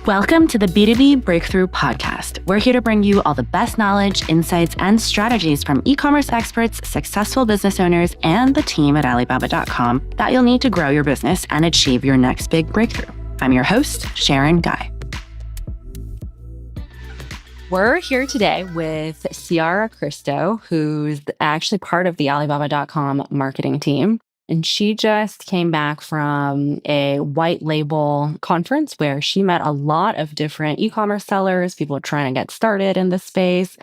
Welcome to the B2B Breakthrough podcast. We're here to bring you all the best knowledge, insights, and strategies from e-commerce experts, successful business owners, and the team at Alibaba.com that you'll need to grow your business and achieve your next big breakthrough. I'm your host, Sharon Gai. We're here today with Ciara Cristo, who's actually part of the Alibaba.com marketing team. And she just came back from a white label conference where she met a lot of different e-commerce sellers, people trying to get started in this space.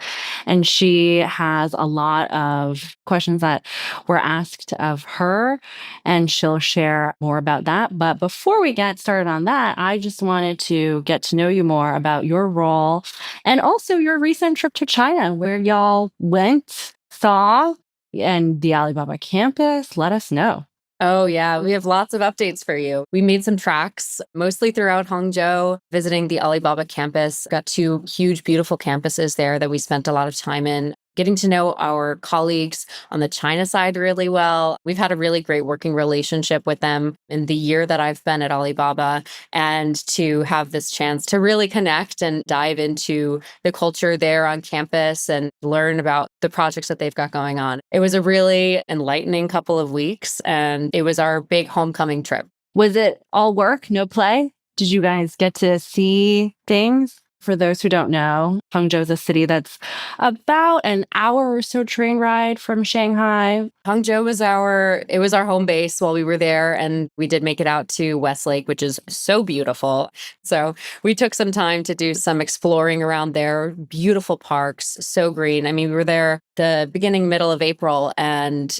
And she has a lot of questions that were asked of her, and she'll share more about that. But before we get started on that, I just wanted to get to know you more about your role and also your recent trip to China, where y'all went, saw, and the Alibaba campus. Let us know. Oh, yeah. We have lots of updates for you. We made some tracks, mostly throughout Hangzhou, visiting the Alibaba campus. Got two huge, beautiful campuses there that we spent a lot of time in. Getting to know our colleagues on the China side really well. We've had a really great working relationship with them in the year that I've been at Alibaba, and to have this chance to really connect and dive into the culture there on campus and learn about the projects that they've got going on. It was a really enlightening couple of weeks, and it was our big homecoming trip. Was it all work, no play? Did you guys get to see things? For those who don't know, Hangzhou is a city that's about an hour or so train ride from Shanghai. Hangzhou was our home base while we were there, and we did make it out to Westlake, which is so beautiful. So we took some time to do some exploring around there. Beautiful parks, so green. I mean, we were there the middle of April, and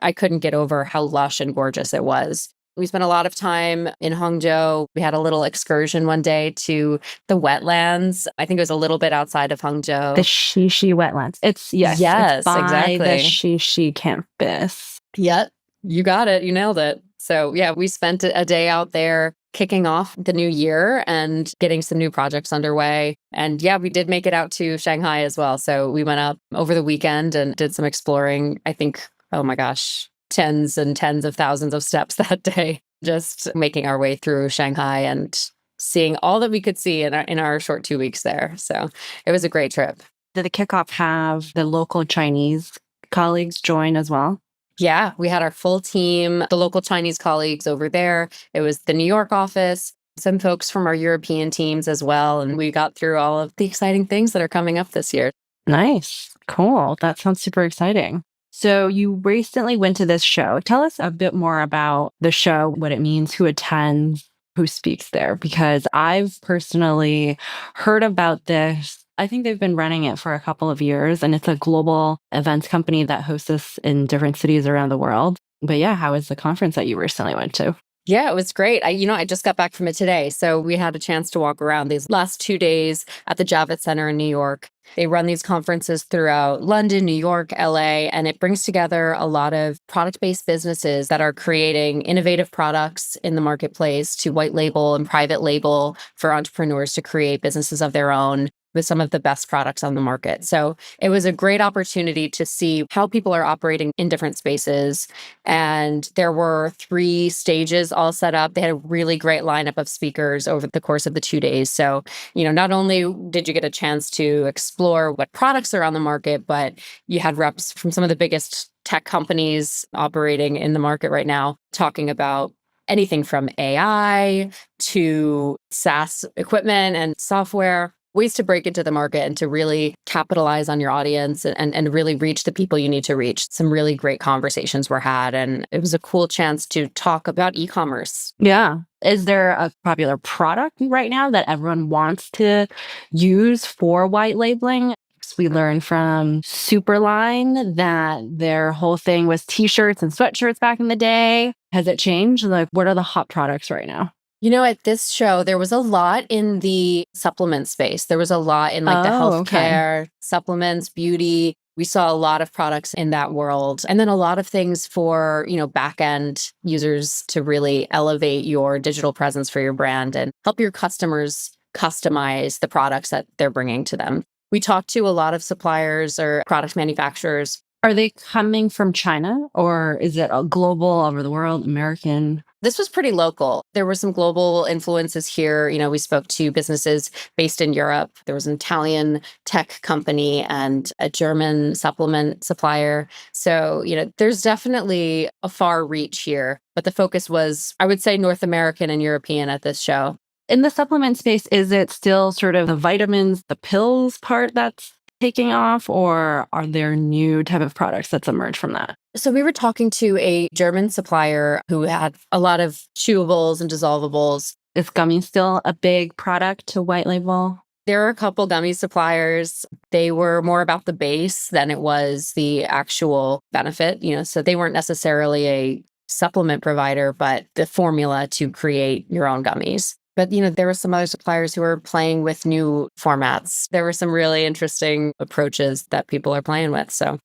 I couldn't get over how lush and gorgeous it was. We spent a lot of time in Hangzhou. We had a little excursion one day to the wetlands. I think it was a little bit outside of Hangzhou. The Shishi wetlands. It's by exactly. The Shishi campus. Yep, you got it. You nailed it. So yeah, we spent a day out there kicking off the new year and getting some new projects underway. And yeah, we did make it out to Shanghai as well. So we went up over the weekend and did some exploring. I think, oh my gosh, tens and tens of thousands of steps that day, just making our way through Shanghai and seeing all that we could see in our short 2 weeks there. So it was a great trip. Did the kickoff have the local Chinese colleagues join as well? Yeah, we had our full team, the local Chinese colleagues over there. It was the New York office, some folks from our European teams as well. And we got through all of the exciting things that are coming up this year. Nice. Cool. That sounds super exciting. So you recently went to this show. Tell us a bit more about the show, what it means, who attends, who speaks there, because I've personally heard about this. I think they've been running it for a couple of years, and it's a global events company that hosts this in different cities around the world. But yeah, how was the conference that you recently went to? Yeah, it was great. I just got back from it today. So we had a chance to walk around these last 2 days at the Javits Center in New York. They run these conferences throughout London, New York, LA, and it brings together a lot of product-based businesses that are creating innovative products in the marketplace to white label and private label for entrepreneurs to create businesses of their own with some of the best products on the market. So it was a great opportunity to see how people are operating in different spaces. And there were 3 stages all set up. They had a really great lineup of speakers over the course of the 2 days. So, not only did you get a chance to explore what products are on the market, but you had reps from some of the biggest tech companies operating in the market right now talking about anything from AI to SaaS equipment and software. Ways to break into the market and to really capitalize on your audience and really reach the people you need to reach. Some really great conversations were had, and it was a cool chance to talk about e-commerce. Yeah. Is there a popular product right now that everyone wants to use for white labeling? We learned from Superline that their whole thing was t-shirts and sweatshirts back in the day. Has it changed? What are the hot products right now? At this show, there was a lot in the supplement space. There was a lot in the healthcare, supplements, beauty. We saw a lot of products in that world. And then a lot of things for, back-end users to really elevate your digital presence for your brand and help your customers customize the products that they're bringing to them. We talked to a lot of suppliers or product manufacturers. Are they coming from China, or is it a global, over the world, American? This was pretty local. There were some global influences here. We spoke to businesses based in Europe. There was an Italian tech company and a German supplement supplier. So, there's definitely a far reach here. But the focus was, I would say, North American and European at this show. In the supplement space, is it still sort of the vitamins, the pills part that's taking off, or are there new type of products that's emerged from that? So we were talking to a German supplier who had a lot of chewables and dissolvables. Is gummy still a big product to white label? There are a couple gummy suppliers. They were more about the base than it was the actual benefit, so they weren't necessarily a supplement provider, but the formula to create your own gummies. But, there were some other suppliers who were playing with new formats. There were some really interesting approaches that people are playing with. So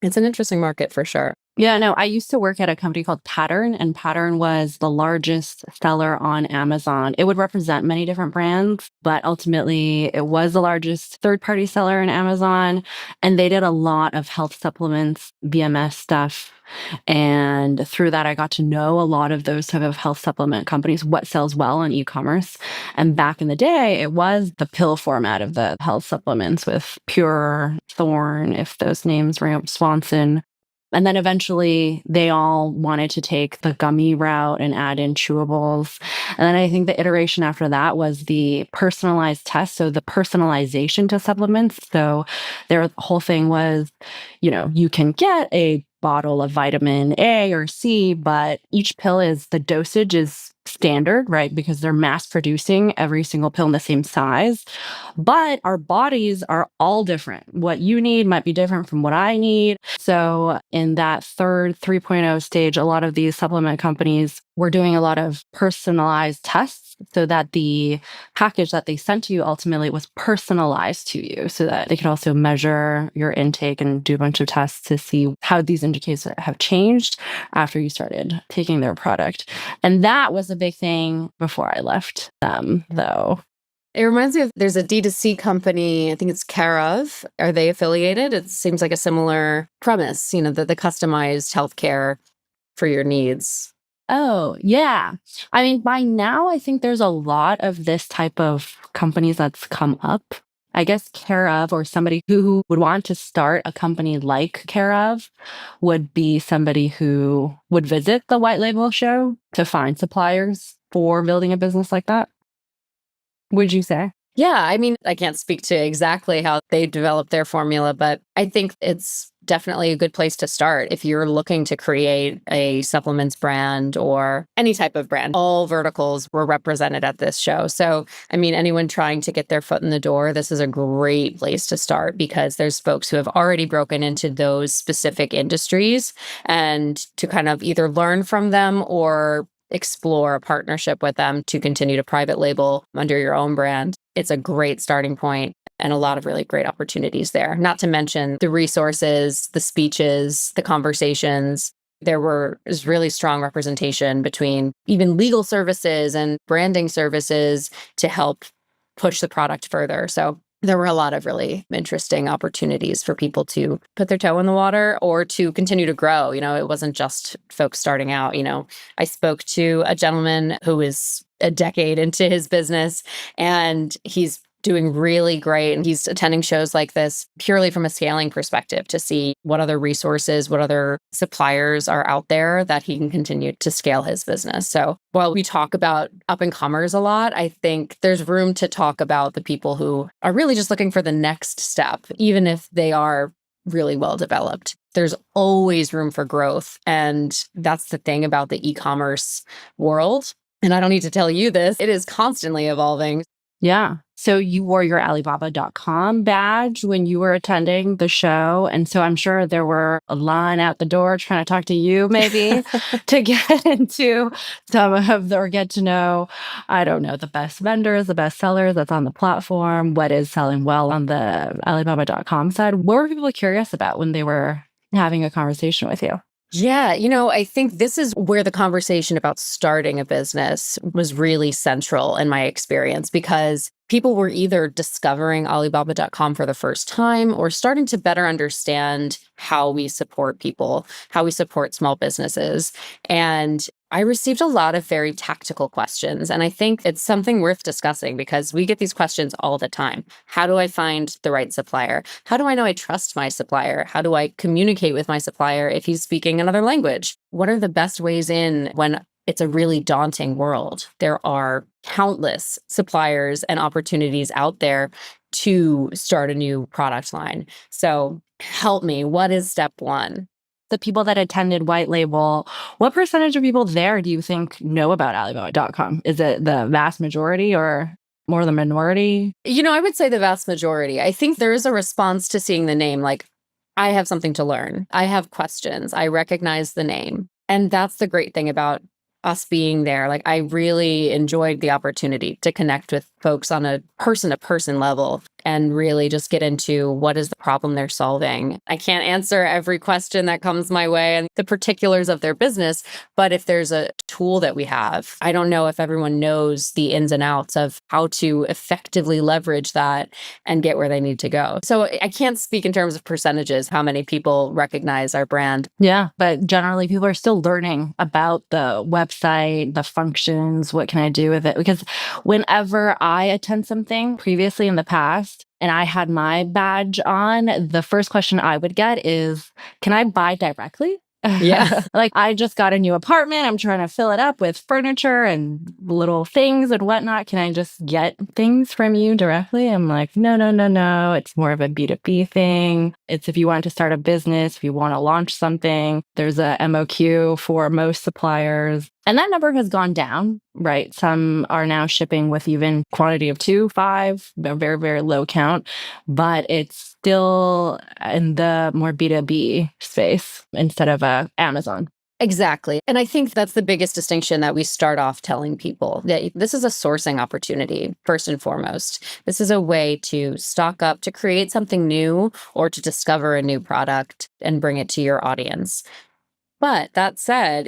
it's an interesting market for sure. Yeah, no, I used to work at a company called Pattern, and Pattern was the largest seller on Amazon. It would represent many different brands, but ultimately it was the largest third-party seller in Amazon. And they did a lot of health supplements, VMS stuff. And through that, I got to know a lot of those type of health supplement companies, what sells well on e-commerce. And back in the day, it was the pill format of the health supplements with Pure, Thorne, if those names ring up, Swanson. And then eventually they all wanted to take the gummy route and add in chewables. And then I think the iteration after that was the personalized test. So the personalization to supplements. So their whole thing was, you can get a bottle of vitamin A or C, but each pill the dosage is standard, right? Because they're mass producing every single pill in the same size. But our bodies are all different. What you need might be different from what I need. So in that third 3.0 stage, a lot of these supplement companies were doing a lot of personalized tests so that the package that they sent to you ultimately was personalized to you, so that they could also measure your intake and do a bunch of tests to see how these indicators have changed after you started taking their product. And that was a big thing before I left them, though. It reminds me of, there's a D2C company, I think it's Ciara. Are they affiliated? It seems like a similar premise, the customized healthcare for your needs. Oh, yeah. I mean, by now, I think there's a lot of this type of companies that's come up. I guess Care of, or somebody who would want to start a company like Care of, would be somebody who would visit the white label show to find suppliers for building a business like that. Would you say? Yeah, I mean, I can't speak to exactly how they develop their formula, but I think it's definitely a good place to start if you're looking to create a supplements brand or any type of brand. All verticals were represented at this show. So, I mean, anyone trying to get their foot in the door, this is a great place to start because there's folks who have already broken into those specific industries, and to kind of either learn from them or explore a partnership with them to continue to private label under your own brand. It's a great starting point and a lot of really great opportunities there. Not to mention the resources, the speeches, the conversations. There was really strong representation between even legal services and branding services to help push the product further. So there were a lot of really interesting opportunities for people to put their toe in the water or to continue to grow. It wasn't just folks starting out. I spoke to a gentleman who is a decade into his business, and he's doing really great. And he's attending shows like this purely from a scaling perspective to see what other resources, what other suppliers are out there that he can continue to scale his business. So while we talk about up and comers a lot, I think there's room to talk about the people who are really just looking for the next step, even if they are really well developed. There's always room for growth. And that's the thing about the e-commerce world. And I don't need to tell you this, it is constantly evolving. Yeah. So you wore your Alibaba.com badge when you were attending the show. And so I'm sure there were a line out the door trying to talk to you maybe to get into some of or get to know, I don't know, the best vendors, the best sellers that's on the platform, what is selling well on the Alibaba.com side. What were people curious about when they were having a conversation with you? Yeah, I think this is where the conversation about starting a business was really central in my experience, because people were either discovering Alibaba.com for the first time or starting to better understand how we support people, how we support small businesses. And I received a lot of very tactical questions, and I think it's something worth discussing because we get these questions all the time. How do I find the right supplier? How do I know I trust my supplier? How do I communicate with my supplier if he's speaking another language? What are the best ways in when it's a really daunting world? There are countless suppliers and opportunities out there to start a new product line. So help me. What is step one? The people that attended White Label, what percentage of people there do you think know about Alibaba.com? Is it the vast majority or more the minority? I would say the vast majority. I think there is a response to seeing the name, like, I have something to learn. I have questions. I recognize the name. And that's the great thing about us being there. Like, I really enjoyed the opportunity to connect with folks on a person-to-person level and really just get into what is the problem they're solving. I can't answer every question that comes my way and the particulars of their business, but if there's a tool that we have, I don't know if everyone knows the ins and outs of how to effectively leverage that and get where they need to go. So I can't speak in terms of percentages, how many people recognize our brand. Yeah, but generally people are still learning about the website, the functions, what can I do with it? Because whenever I attend something previously in the past, and I had my badge on, the first question I would get is, can I buy directly? Yeah. Like, I just got a new apartment. I'm trying to fill it up with furniture and little things and whatnot. Can I just get things from you directly? I'm like, no, no, no, no. It's more of a B2B thing. It's if you want to start a business, if you want to launch something, there's a MOQ for most suppliers. And that number has gone down, right? Some are now shipping with even quantity of 2, 5, a very, very low count, but it's still in the more B2B space instead of Amazon. Exactly. And I think that's the biggest distinction that we start off telling people, that this is a sourcing opportunity, first and foremost. This is a way to stock up, to create something new, or to discover a new product and bring it to your audience. But that said,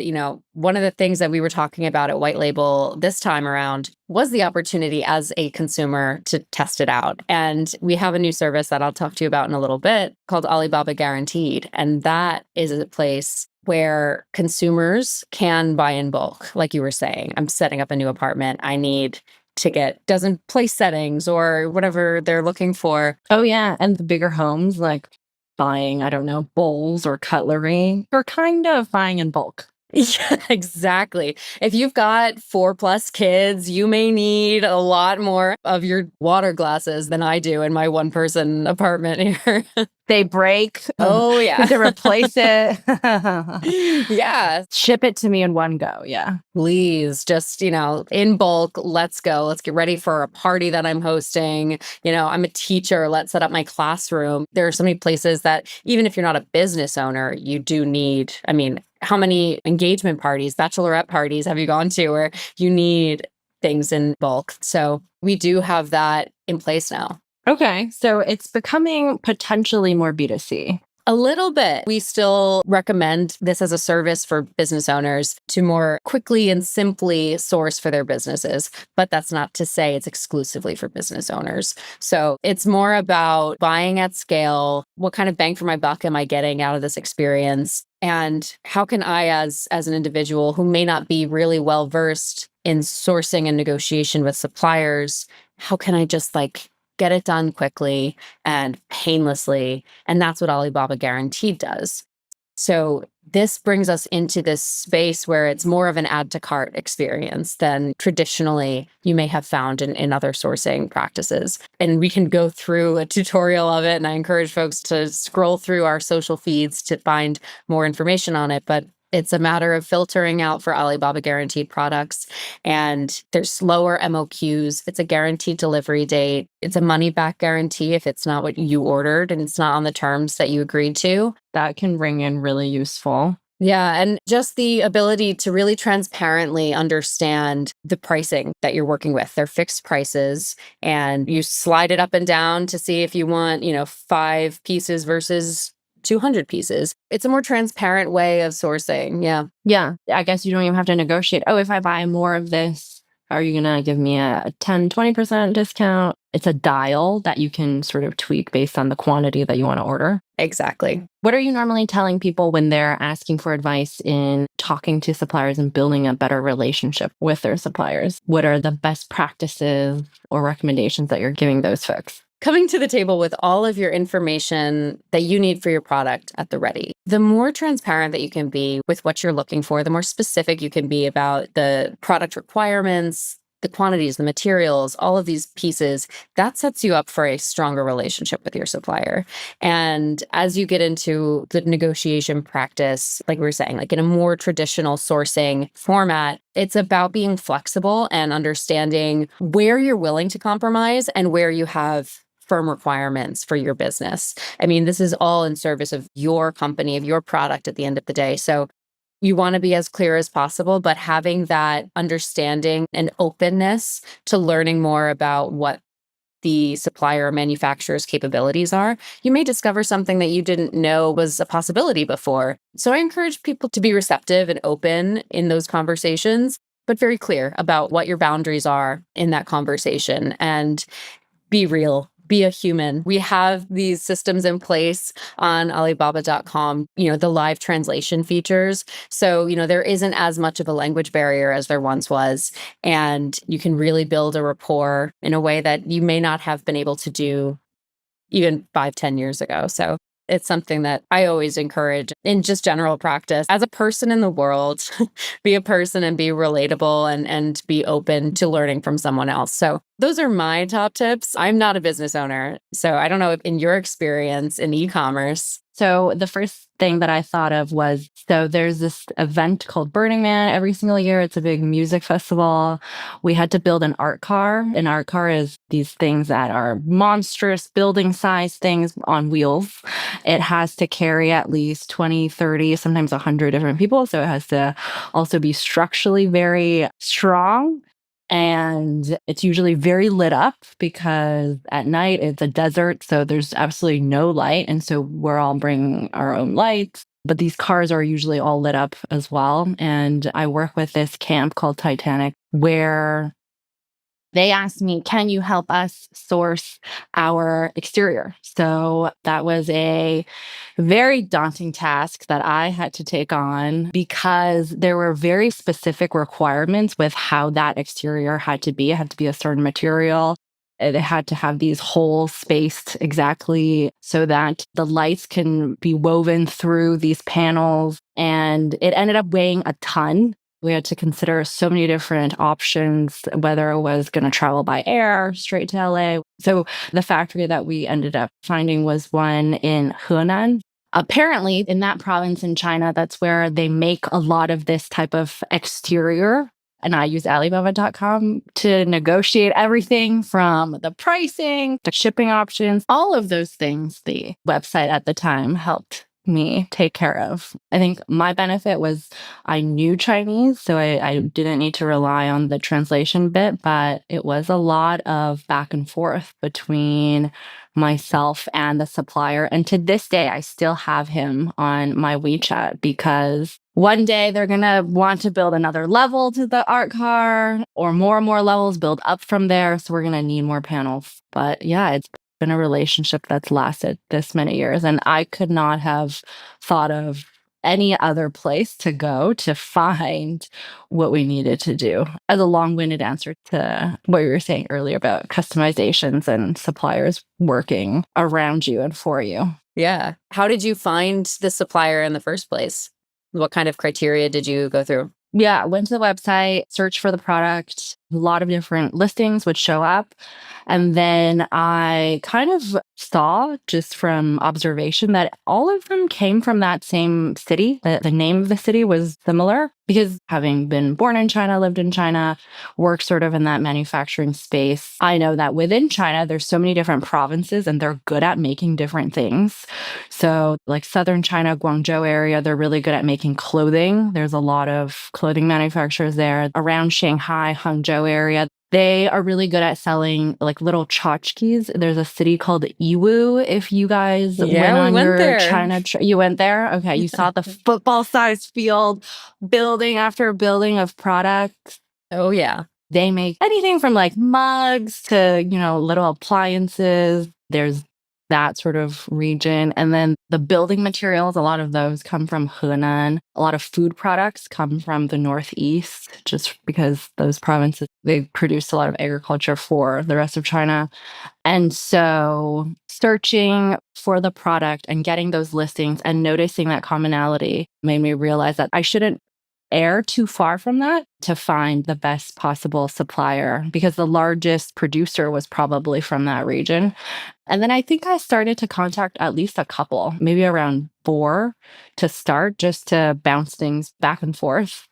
one of the things that we were talking about at White Label this time around was the opportunity as a consumer to test it out. And we have a new service that I'll talk to you about in a little bit called Alibaba Guaranteed. And that is a place where consumers can buy in bulk. Like you were saying, I'm setting up a new apartment. I need to get dozen place settings or whatever they're looking for. Oh, yeah. And the bigger homes, like buying, I don't know, bowls or cutlery, or kind of buying in bulk. Yeah, exactly. If you've got 4+ kids, you may need a lot more of your water glasses than I do in my one-person apartment here. They break. Oh, yeah. To replace it. Yeah. Ship it to me in one go. Yeah. Please, just, in bulk, let's go. Let's get ready for a party that I'm hosting. I'm a teacher. Let's set up my classroom. There are so many places that even if you're not a business owner, you do need, how many engagement parties, bachelorette parties have you gone to where you need things in bulk? So we do have that in place now. Okay. So it's becoming potentially more B2C. A little bit. We still recommend this as a service for business owners to more quickly and simply source for their businesses. But that's not to say it's exclusively for business owners. So it's more about buying at scale. What kind of bang for my buck am I getting out of this experience? And how can I, as an individual who may not be really well versed in sourcing and negotiation with suppliers, how can I just get it done quickly and painlessly? And that's what Alibaba Guaranteed does. So this brings us into this space where it's more of an add to cart experience than traditionally you may have found in other sourcing practices. And we can go through a tutorial of it. And I encourage folks to scroll through our social feeds to find more information on it. But it's a matter of filtering out for Alibaba Guaranteed products. And there's lower MOQs. It's a guaranteed delivery date. It's a money back guarantee if it's not what you ordered and it's not on the terms that you agreed to. That can ring in really useful. Yeah. And just the ability to really transparently understand the pricing that you're working with. They're fixed prices and you slide it up and down to see if you want, 5 pieces versus 200 pieces. It's a more transparent way of sourcing. Yeah. Yeah. I guess you don't even have to negotiate. Oh, if I buy more of this, are you going to give me a 10, 20% discount? It's a dial that you can sort of tweak based on the quantity that you want to order. Exactly. What are you normally telling people when they're asking for advice in talking to suppliers and building a better relationship with their suppliers? What are the best practices or recommendations that you're giving those folks? Coming to the table with all of your information that you need for your product at the ready. The more transparent that you can be with what you're looking for, the more specific you can be about the product requirements, the quantities, the materials, all of these pieces, that sets you up for a stronger relationship with your supplier. And as you get into the negotiation practice, like we were saying, like in a more traditional sourcing format, it's about being flexible and understanding where you're willing to compromise and where you have firm requirements for your business. I mean, this is all in service of your company, of your product at the end of the day. So you want to be as clear as possible, but having that understanding and openness to learning more about what the supplier or manufacturer's capabilities are, you may discover something that you didn't know was a possibility before. So I encourage people to be receptive and open in those conversations, but very clear about what your boundaries are in that conversation and be real. Be a human. We have these systems in place on Alibaba.com, the live translation features. So, there isn't as much of a language barrier as there once was. And you can really build a rapport in a way that you may not have been able to do even 5, 10 years ago. So it's something that I always encourage in just general practice. As a person in the world, be a person and be relatable and be open to learning from someone else. So those are my top tips. I'm not a business owner. So I don't know if in your experience in e-commerce. So the first thing that I thought of was, so there's this event called Burning Man every single year. It's a big music festival. We had to build an art car. An art car is these things that are monstrous building size things on wheels. It has to carry at least 20, 30, sometimes 100 different people. So it has to also be structurally very strong. And it's usually very lit up because at night it's a desert. So there's absolutely no light. And so we're all bringing our own lights. But these cars are usually all lit up as well. And I work with this camp called Titanic where they asked me, can you help us source our exterior? So that was a very daunting task that I had to take on because there were very specific requirements with how that exterior had to be. It had to be a certain material. It had to have these holes spaced exactly so that the lights can be woven through these panels. And it ended up weighing a ton. We had to consider so many different options, whether it was going to travel by air straight to LA. So the factory that we ended up finding was one in Henan. Apparently, in that province in China, that's where they make a lot of this type of exterior. And I use Alibaba.com to negotiate everything from the pricing to shipping options, all of those things the website at the time helped me take care of. I think my benefit was I knew Chinese, so I didn't need to rely on the translation bit, but it was a lot of back and forth between myself and the supplier. And to this day, I still have him on my WeChat because one day they're going to want to build another level to the art car or more levels, build up from there. So we're going to need more panels. But yeah, it's been a relationship that's lasted this many years. And I could not have thought of any other place to go to find what we needed to do. As a long-winded answer to what you were saying earlier about customizations and suppliers working around you and for you. Yeah. How did you find the supplier in the first place? What kind of criteria did you go through? Yeah, went to the website, searched for the product. A lot of different listings would show up. And then I kind of saw just from observation that all of them came from that same city. The name of the city was similar because having been born in China, lived in China, worked sort of in that manufacturing space, I know that within China, there's so many different provinces and they're good at making different things. So like southern China, Guangzhou area, they're really good at making clothing. There's a lot of clothing manufacturers there. Around Shanghai, Hangzhou area, they are really good at selling like little tchotchkes. There's a city called Yiwu. If you guys went on went your there. China trip, you went there? Okay. You saw the football-sized field, building after building of products. Oh, yeah. They make anything from like mugs to, little appliances. There's that sort of region. And then the building materials, a lot of those come from Henan. A lot of food products come from the Northeast, just because those provinces, they produce a lot of agriculture for the rest of China. And so searching for the product and getting those listings and noticing that commonality made me realize that I shouldn't err too far from that to find the best possible supplier, because the largest producer was probably from that region. And then I think I started to contact at least a couple, maybe around 4 to start, just to bounce things back and forth.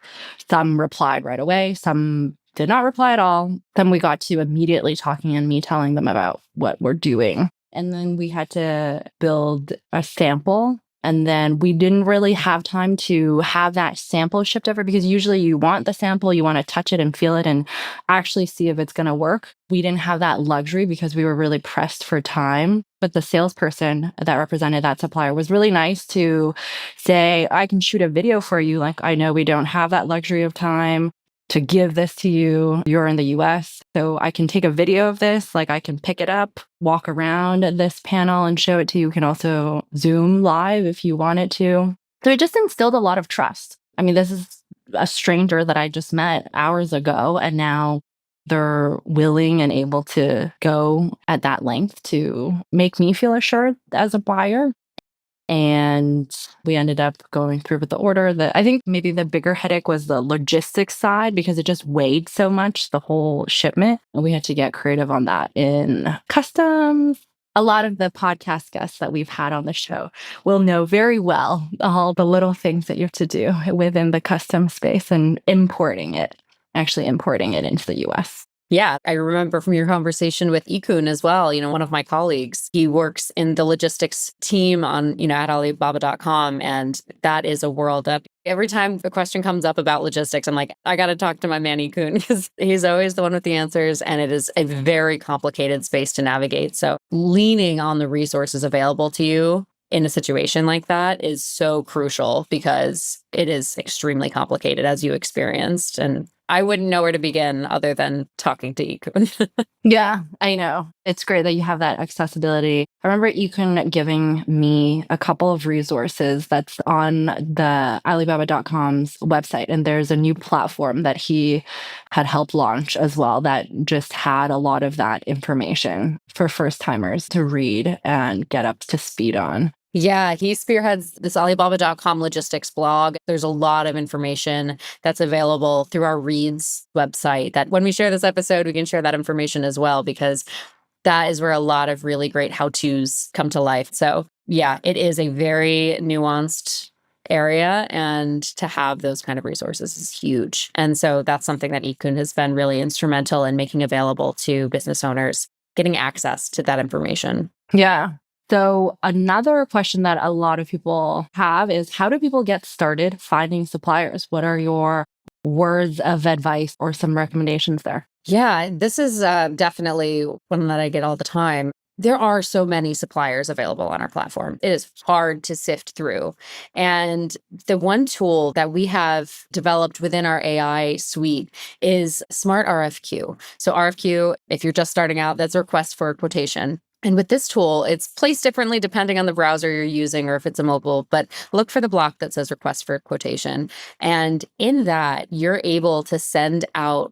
Some replied right away, some did not reply at all. Then we got to immediately talking and me telling them about what we're doing. And then we had to build a sample. And then we didn't really have time to have that sample shipped over, because usually you want the sample, you want to touch it and feel it and actually see if it's going to work. We didn't have that luxury because we were really pressed for time. But the salesperson that represented that supplier was really nice to say, I can shoot a video for you. Like, I know we don't have that luxury of time to give this to you. You're in the US, so I can take a video of this. Like, I can pick it up, walk around this panel and show it to you. You can also Zoom live if you wanted to. So it just instilled a lot of trust. I mean, this is a stranger that I just met hours ago, and now they're willing and able to go at that length to make me feel assured as a buyer. And we ended up going through with the order. I think maybe the bigger headache was the logistics side, because it just weighed so much, the whole shipment. And we had to get creative on that in customs. A lot of the podcast guests that we've had on the show will know very well all the little things that you have to do within the custom space and actually importing it into the US. Yeah, I remember from your conversation with Ikun as well, one of my colleagues, he works in the logistics team on, at Alibaba.com. And that is a world that every time the question comes up about logistics, I'm like, I got to talk to my man Ikun, because he's always the one with the answers. And it is a very complicated space to navigate. So leaning on the resources available to you in a situation like that is so crucial, because it is extremely complicated, as you experienced. And I wouldn't know where to begin other than talking to Ikun. Yeah, I know. It's great that you have that accessibility. I remember Ikun giving me a couple of resources that's on the Alibaba.com's website. And there's a new platform that he had helped launch as well that just had a lot of that information for first timers to read and get up to speed on. Yeah, he spearheads this Alibaba.com logistics blog. There's a lot of information that's available through our Reads website, that when we share this episode, we can share that information as well, because that is where a lot of really great how-tos come to life. So yeah, it is a very nuanced area, and to have those kind of resources is huge. And so that's something that Ikun has been really instrumental in making available to business owners, getting access to that information. Yeah. So another question that a lot of people have is, how do people get started finding suppliers? What are your words of advice or some recommendations there? Yeah, this is definitely one that I get all the time. There are so many suppliers available on our platform. It is hard to sift through. And the one tool that we have developed within our AI suite is Smart RFQ. So RFQ, if you're just starting out, that's a request for a quotation. And with this tool, it's placed differently depending on the browser you're using or if it's a mobile, but look for the block that says request for a quotation. And in that, you're able to send out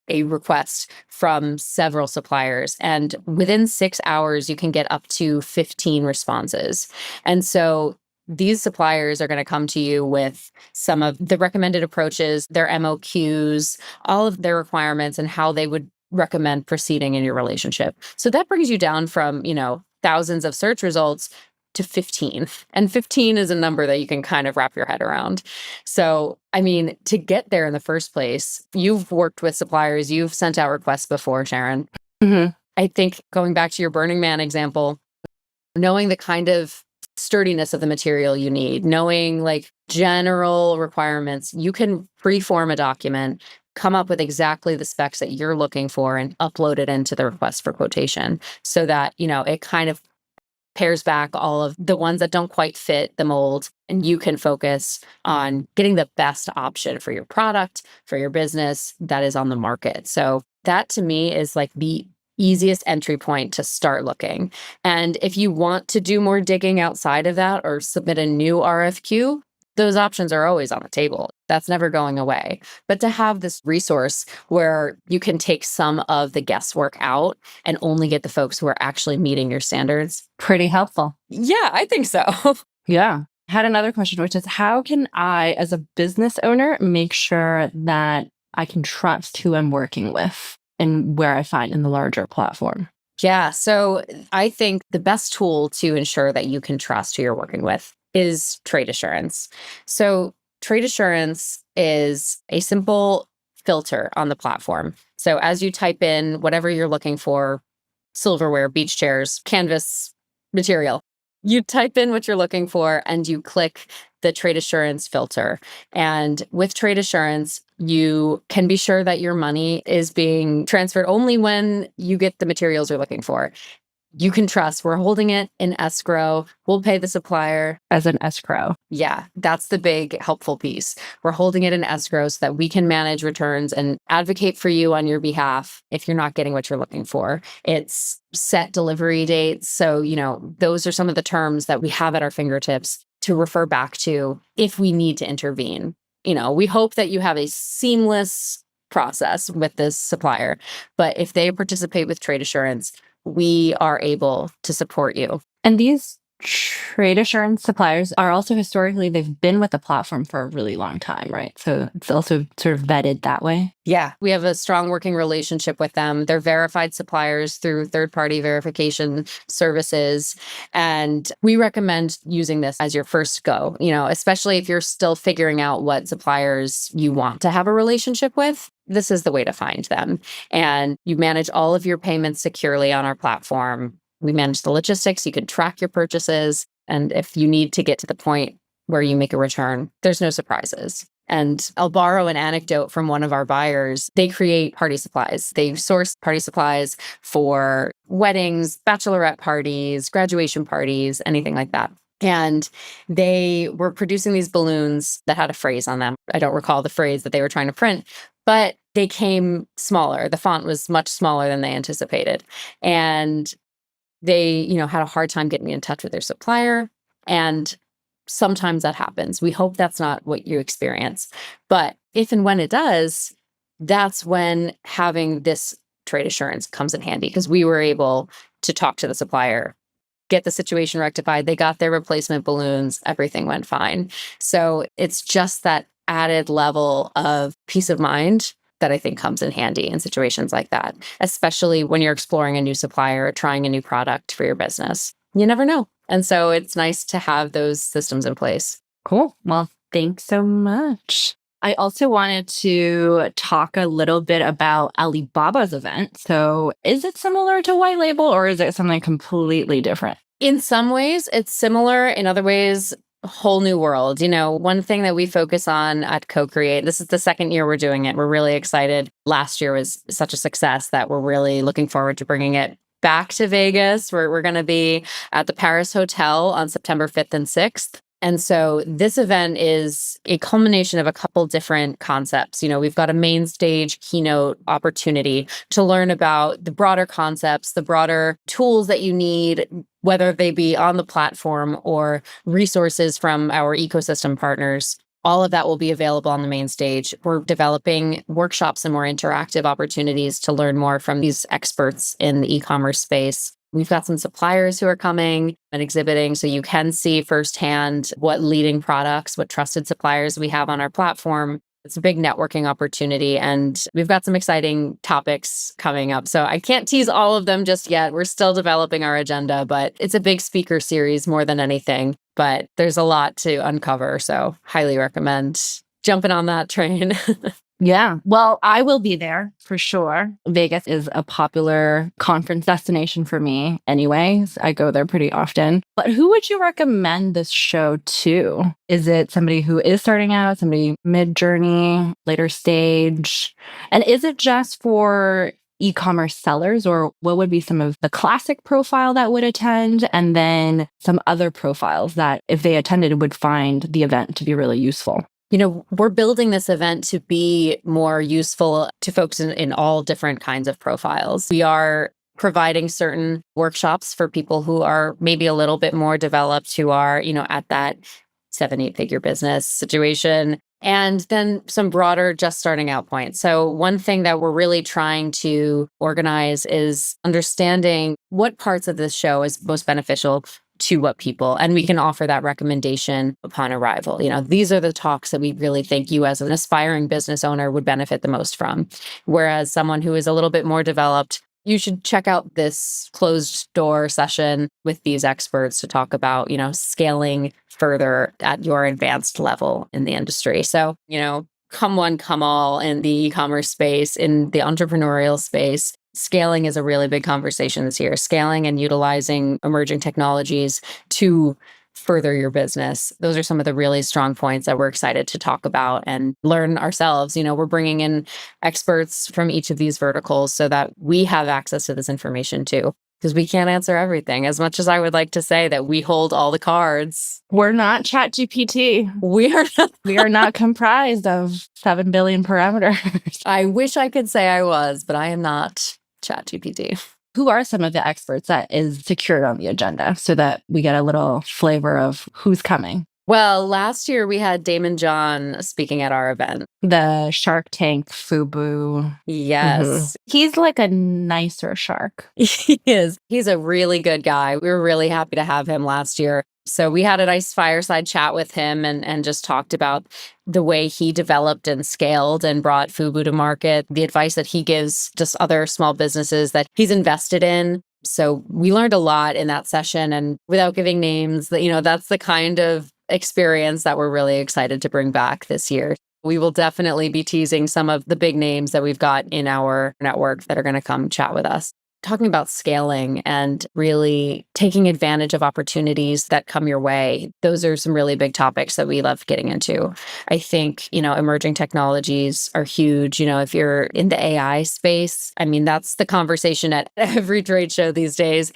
a request from several suppliers. And within 6 hours, you can get up to 15 responses. And so these suppliers are going to come to you with some of the recommended approaches, their MOQs, all of their requirements, and how they would recommend proceeding in your relationship. So that brings you down from, thousands of search results to 15. And 15 is a number that you can kind of wrap your head around. So, I mean, to get there in the first place, you've worked with suppliers, you've sent out requests before, Sharon. Mm-hmm. I think going back to your Burning Man example, knowing the kind of sturdiness of the material you need, knowing like general requirements, you can pre-form a document, come up with exactly the specs that you're looking for, and upload it into the request for quotation, so that, it kind of pairs back all of the ones that don't quite fit the mold, and you can focus on getting the best option for your product, for your business that is on the market. So that to me is like the easiest entry point to start looking. And if you want to do more digging outside of that or submit a new RFQ, those options are always on the table. That's never going away. But to have this resource where you can take some of the guesswork out and only get the folks who are actually meeting your standards. Pretty helpful. Yeah, I think so. Yeah. Had another question, which is how can I, as a business owner, make sure that I can trust who I'm working with and where I find in the larger platform? Yeah. So I think the best tool to ensure that you can trust who you're working with is trade assurance. So trade assurance is a simple filter on the platform. So as you type in whatever you're looking for, silverware, beach chairs, canvas material, you type in what you're looking for and you click the trade assurance filter. And with trade assurance, you can be sure that your money is being transferred only when you get the materials you're looking for. You can trust we're holding it in escrow. We'll pay the supplier. As an escrow. Yeah, that's the big helpful piece. We're holding it in escrow so that we can manage returns and advocate for you on your behalf if you're not getting what you're looking for. It's set delivery dates. So, those are some of the terms that we have at our fingertips to refer back to if we need to intervene. We hope that you have a seamless process with this supplier, but if they participate with trade assurance, we are able to support you. And these trade assurance suppliers are also historically, they've been with the platform for a really long time, right? So it's also sort of vetted that way. Yeah, we have a strong working relationship with them. They're verified suppliers through third-party verification services. And we recommend using this as your first go, especially if you're still figuring out what suppliers you want to have a relationship with. This is the way to find them. And you manage all of your payments securely on our platform. We manage the logistics. You can track your purchases. And if you need to get to the point where you make a return, there's no surprises. And I'll borrow an anecdote from one of our buyers. They create party supplies. They source party supplies for weddings, bachelorette parties, graduation parties, anything like that. And they were producing these balloons that had a phrase on them. I don't recall the phrase that they were trying to print, but they came smaller. The font was much smaller than they anticipated. And they, had a hard time getting in touch with their supplier. And sometimes that happens. We hope that's not what you experience. But if and when it does, that's when having this trade assurance comes in handy because we were able to talk to the supplier, get the situation rectified. They got their replacement balloons. Everything went fine. So it's just that added level of peace of mind that I think comes in handy in situations like that, especially when you're exploring a new supplier or trying a new product for your business. You never know. And so it's nice to have those systems in place. Cool. Well, thanks so much. I also wanted to talk a little bit about Alibaba's event. So is it similar to White Label or is it something completely different? In some ways, it's similar. In other ways, a whole new world. One thing that we focus on at Co-Create, this is the second year we're doing it. We're really excited. Last year was such a success that we're really looking forward to bringing it back to Vegas. We're going to be at the Paris Hotel on September 5th and 6th. And so this event is a culmination of a couple different concepts. We've got a main stage keynote opportunity to learn about the broader concepts, the broader tools that you need, whether they be on the platform or resources from our ecosystem partners. All of that will be available on the main stage. We're developing workshops and more interactive opportunities to learn more from these experts in the e-commerce space. We've got some suppliers who are coming and exhibiting, so you can see firsthand what leading products, what trusted suppliers we have on our platform. It's a big networking opportunity, and we've got some exciting topics coming up. So I can't tease all of them just yet. We're still developing our agenda, but it's a big speaker series more than anything. But there's a lot to uncover, so highly recommend jumping on that train. Yeah. Well, I will be there for sure. Vegas is a popular conference destination for me anyways. I go there pretty often. But who would you recommend this show to? Is it somebody who is starting out, somebody mid-journey, later stage? And is it just for e-commerce sellers, or what would be some of the classic profile that would attend, and then some other profiles that if they attended would find the event to be really useful? We're building this event to be more useful to folks in all different kinds of profiles. We are providing certain workshops for people who are maybe a little bit more developed, who are, at that 7, 8 figure business situation. And then some broader, just starting out points. So, one thing that we're really trying to organize is understanding what parts of this show is most beneficial to what people, and we can offer that recommendation upon arrival. These are the talks that we really think you, as an aspiring business owner, would benefit the most from. Whereas someone who is a little bit more developed, you should check out this closed door session with these experts to talk about, scaling further at your advanced level in the industry. So, come one, come all in the e-commerce space, in the entrepreneurial space. Scaling is a really big conversation this year. Scaling and utilizing emerging technologies to further your business. Those are some of the really strong points that we're excited to talk about and learn ourselves. We're bringing in experts from each of these verticals so that we have access to this information too, because we can't answer everything. As much as I would like to say that we hold all the cards, We're not ChatGPT. we are not. We are not comprised of 7 billion parameters. I wish I could say I was, but I am not ChatGPT. Who are some of the experts that is secured on the agenda so that we get a little flavor of who's coming? Well, last year we had Damon John speaking at our event. The Shark Tank FUBU. Yes. He's like a nicer shark. He is. He's a really good guy. We were really happy to have him last year. So we had a nice fireside chat with him and just talked about the way he developed and scaled and brought FUBU to market, the advice that he gives just other small businesses that he's invested in. So we learned a lot in that session, and without giving names, that's the kind of experience that we're really excited to bring back this year. We will definitely be teasing some of the big names that we've got in our network that are going to come chat with us. Talking about scaling and really taking advantage of opportunities that come your way. Those are some really big topics that we love getting into. I think, emerging technologies are huge. If you're in the AI space, that's the conversation at every trade show these days.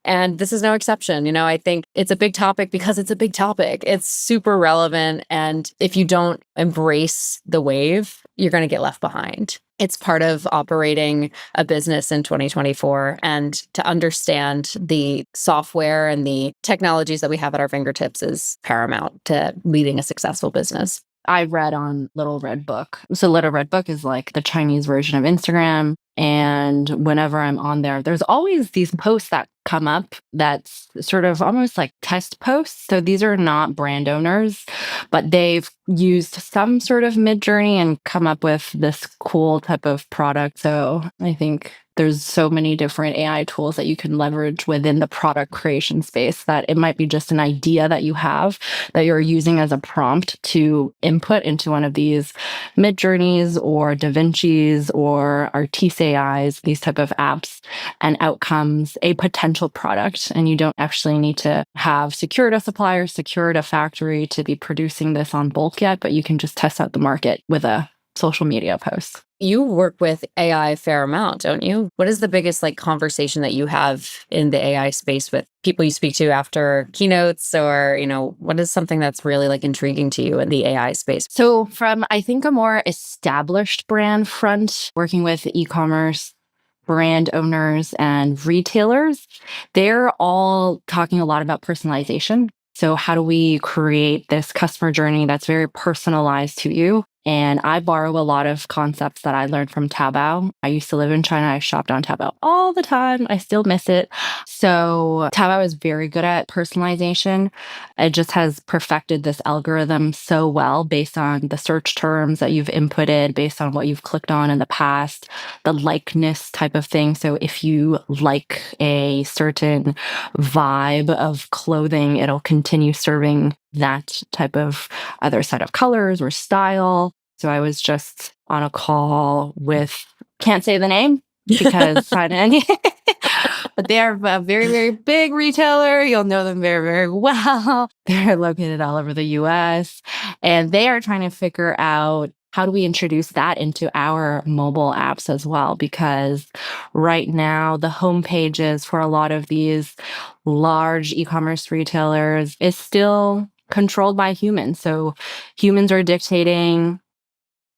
And this is no exception. I think it's a big topic because it's a big topic. It's super relevant. And if you don't embrace the wave, you're going to get left behind. It's part of operating a business in 2024. And to understand the software and the technologies that we have at our fingertips is paramount to leading a successful business. I read on Little Red Book. So Little Red Book is like the Chinese version of Instagram. And whenever I'm on there, there's always these posts that come up that's sort of almost like test posts. So these are not brand owners, but they've used some sort of mid-journey and come up with this cool type of product. So I think there's so many different AI tools that you can leverage within the product creation space that it might be just an idea that you have that you're using as a prompt to input into one of these mid-journeys or DaVinci's or Artiste AIs, these type of apps, and out comes a potential product. And you don't actually need to have secured a supplier, secured a factory to be producing this on bulk yet, but you can just test out the market with a social media post. You work with AI a fair amount, don't you? What is the biggest conversation that you have in the AI space with people you speak to after keynotes, or, what is something that's really intriguing to you in the AI space? So from, I think, a more established brand front, working with e-commerce brand owners and retailers, they're all talking a lot about personalization. So how do we create this customer journey that's very personalized to you? And I borrow a lot of concepts that I learned from Taobao. I used to live in China. I shopped on Taobao all the time. I still miss it. So Taobao is very good at personalization. It just has perfected this algorithm so well based on the search terms that you've inputted, based on what you've clicked on in the past, the likeness type of thing. So if you like a certain vibe of clothing, it'll continue serving that type of other set of colors or style. So I was just on a call with, can't say the name because but they are a very, very big retailer. You'll know them very, very well. They're located all over the US, and they are trying to figure out how do we introduce that into our mobile apps as well? Because right now, the home pages for a lot of these large e-commerce retailers is still controlled by humans. So humans are dictating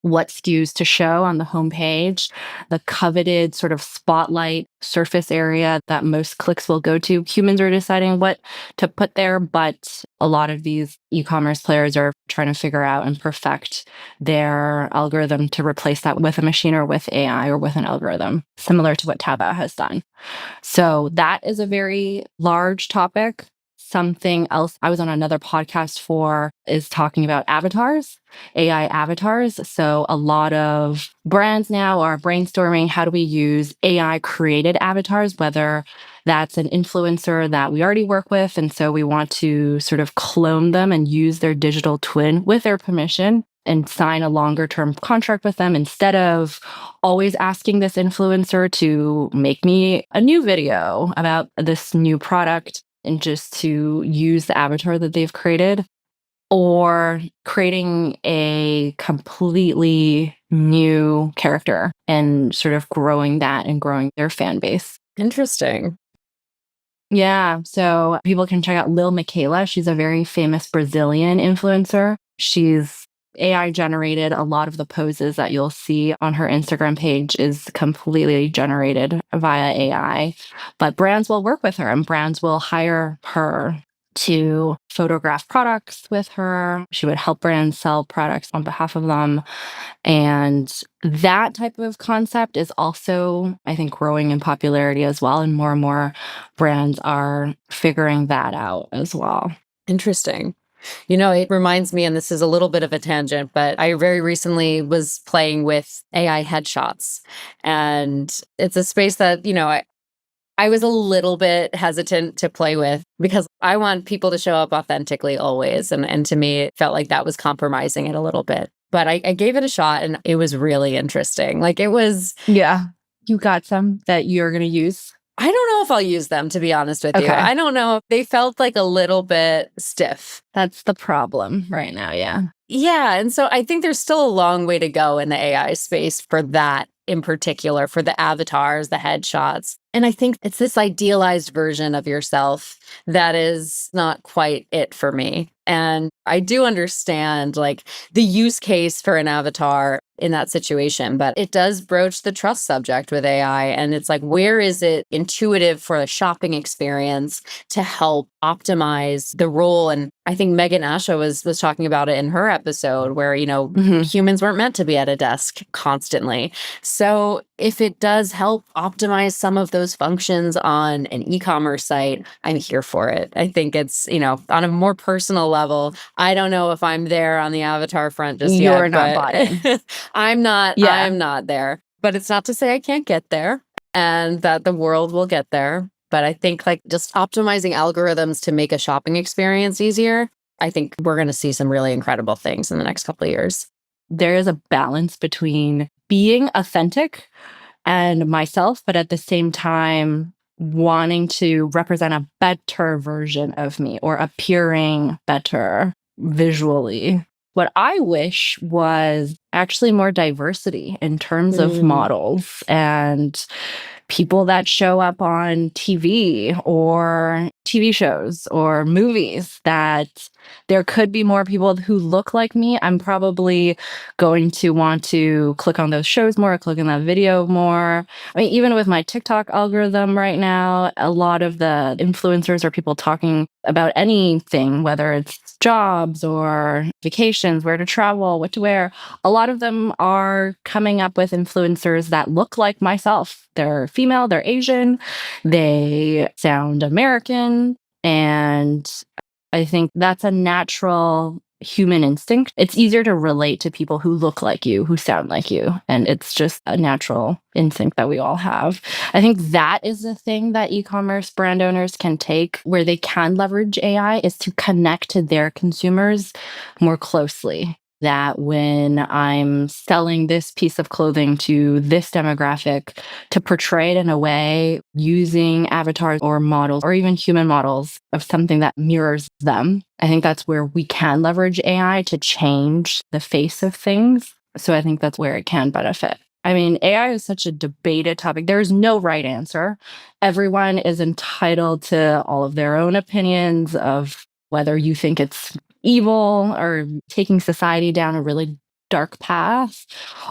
what SKUs to show on the homepage, the coveted sort of spotlight surface area that most clicks will go to. Humans are deciding what to put there, but a lot of these e-commerce players are trying to figure out and perfect their algorithm to replace that with a machine or with AI or with an algorithm, similar to what Taba has done. So that is a very large topic. Something else I was on another podcast for is talking about avatars, AI avatars. So a lot of brands now are brainstorming, how do we use AI created avatars, whether that's an influencer that we already work with. And so we want to sort of clone them and use their digital twin with their permission and sign a longer term contract with them instead of always asking this influencer to make me a new video about this new product and just to use the avatar that they've created, or creating a completely new character and sort of growing that and growing their fan base. Interesting. Yeah. So people can check out Lil Miquela. She's a very famous Brazilian influencer. She's AI generated. A lot of the poses that you'll see on her Instagram page is completely generated via AI. But brands will work with her and brands will hire her to photograph products with her. She would help brands sell products on behalf of them. And that type of concept is also, I think, growing in popularity as well. And more brands are figuring that out as well. Interesting. You know, it reminds me, and this is a little bit of a tangent, but I very recently was playing with AI headshots. And it's a space that, I was a little bit hesitant to play with because I want people to show up authentically always. And to me, it felt like that was compromising it a little bit. But I gave it a shot and it was really interesting. Like it was. Yeah. You got some that you're going to use? I don't know if I'll use them, to be honest with you. Okay. I don't know. They felt like a little bit stiff. That's the problem right now. Yeah. Yeah. And so I think there's still a long way to go in the AI space for that in particular, for the avatars, the headshots. And I think it's this idealized version of yourself that is not quite it for me. And I do understand like the use case for an avatar in that situation, but it does broach the trust subject with AI. And it's like, where is it intuitive for a shopping experience to help optimize the role? And I think Megan Asha was talking about it in her episode where, humans weren't meant to be at a desk constantly. So if it does help optimize some of those functions on an e-commerce site, I'm here for it. I think it's, on a more personal level, I don't know if I'm there on the avatar front just yet. You're not bought in. I'm not, Yeah. I'm not there. But it's not to say I can't get there and that the world will get there. But I think like just optimizing algorithms to make a shopping experience easier, I think we're going to see some really incredible things in the next couple of years. There is a balance between being authentic and myself, but at the same time, wanting to represent a better version of me or appearing better visually. What I wish was actually more diversity in terms of models and people that show up on TV or TV shows or movies, that there could be more people who look like me. I'm probably going to want to click on those shows more, click on that video more. I mean, even with my TikTok algorithm right now, a lot of the influencers are people talking about anything, whether it's jobs or vacations, where to travel, what to wear. A lot of them are coming up with influencers that look like myself. They're female, they're Asian, they sound American. And I think that's a natural human instinct. It's easier to relate to people who look like you, who sound like you. And it's just a natural instinct that we all have. I think that is the thing that e-commerce brand owners can take where they can leverage AI, is to connect to their consumers more closely. That when I'm selling this piece of clothing to this demographic, to portray it in a way using avatars or models or even human models of something that mirrors them. I think that's where we can leverage AI to change the face of things. So I think that's where it can benefit. I mean, AI is such a debated topic. There is no right answer. Everyone is entitled to all of their own opinions of whether you think it's evil or taking society down a really dark path,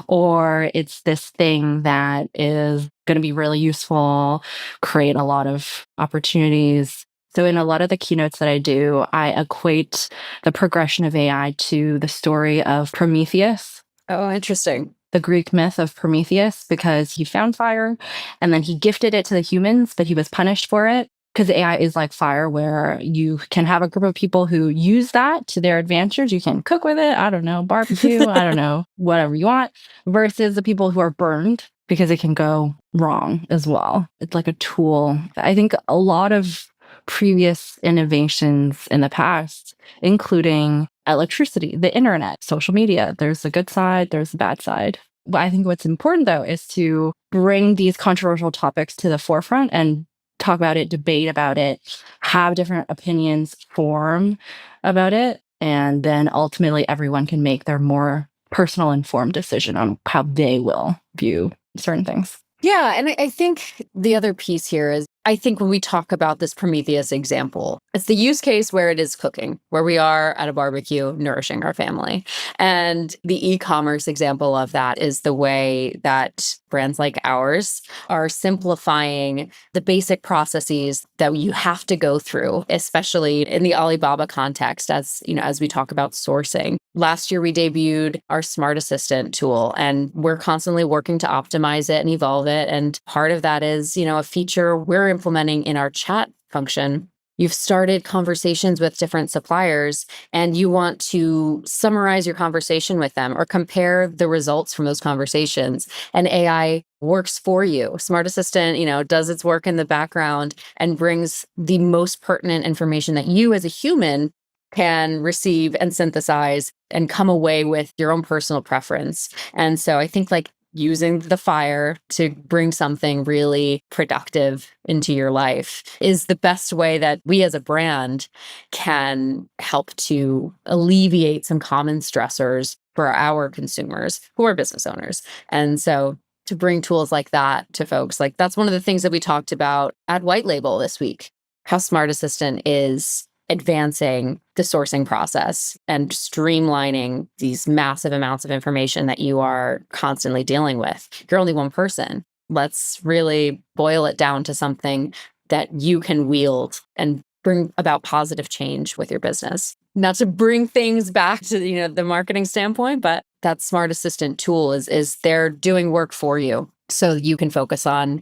or it's this thing that is going to be really useful, create a lot of opportunities. So in a lot of the keynotes that I do, I equate the progression of AI to the story of Prometheus, Oh, interesting. the Greek myth of Prometheus, because he found fire and then he gifted it to the humans, but he was punished for it. Because AI is like fire, where you can have a group of people who use that to their advantage. You can cook with it, I don't know, barbecue, I don't know, whatever you want, versus the people who are burned because it can go wrong as well. It's like a tool. I think a lot of previous innovations in the past, including electricity, the internet, social media, there's the good side, there's the bad side. But I think what's important, though, is to bring these controversial topics to the forefront and talk about it, debate about it, have different opinions form about it. And then ultimately everyone can make their more personal informed decision on how they will view certain things. Yeah. And I think the other piece here is, I think when we talk about this Prometheus example, it's the use case where it is cooking, where we are at a barbecue nourishing our family. And the e-commerce example of that is the way that brands like ours are simplifying the basic processes that you have to go through, especially in the Alibaba context, as you know, as we talk about sourcing. Last year, we debuted our Smart Assistant tool, and we're constantly working to optimize it and evolve it. And part of that is, you know, a feature we're implementing in our chat function. You've started conversations with different suppliers and you want to summarize your conversation with them or compare the results from those conversations, and AI works for you. Smart Assistant, you know, does its work in the background and brings the most pertinent information that you as a human can receive and synthesize and come away with your own personal preference. And so I think like using the fire to bring something really productive into your life is the best way that we as a brand can help to alleviate some common stressors for our consumers who are business owners. And so to bring tools like that to folks, like that's one of the things that we talked about at White Label this week, how Smart Assistant is advancing the sourcing process and streamlining these massive amounts of information that you are constantly dealing with. You're only one person. Let's really boil it down to something that you can wield and bring about positive change with your business. Not to bring things back to, you know, the marketing standpoint, but that Smart Assistant tool is there doing work for you so you can focus on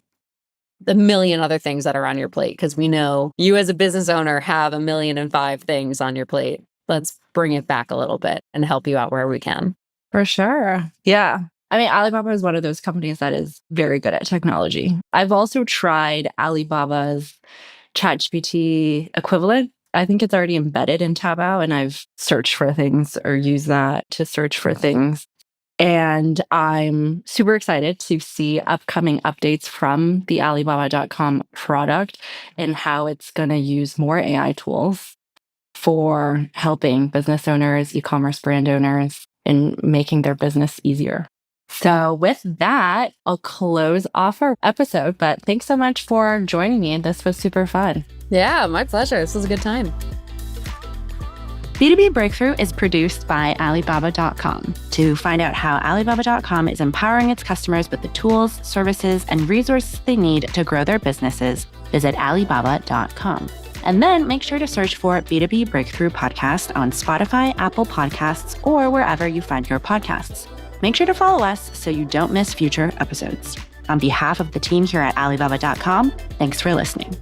the million other things that are on your plate, because we know you as a business owner have 1,000,005 things on your plate. Let's bring it back a little bit and help you out where we can. For sure. Yeah. I mean, Alibaba is one of those companies that is very good at technology. I've also tried Alibaba's ChatGPT equivalent. I think it's already embedded in Taobao, and I've searched for things or used that to search for things. And I'm super excited to see upcoming updates from the Alibaba.com product and how it's going to use more AI tools for helping business owners, e-commerce brand owners, in making their business easier. So with that, I'll close off our episode. But thanks so much for joining me. This was super fun. Yeah, my pleasure. This was a good time. B2B Breakthrough is produced by Alibaba.com. To find out how Alibaba.com is empowering its customers with the tools, services, and resources they need to grow their businesses, visit Alibaba.com. And then make sure to search for B2B Breakthrough Podcast on Spotify, Apple Podcasts, or wherever you find your podcasts. Make sure to follow us so you don't miss future episodes. On behalf of the team here at Alibaba.com, thanks for listening.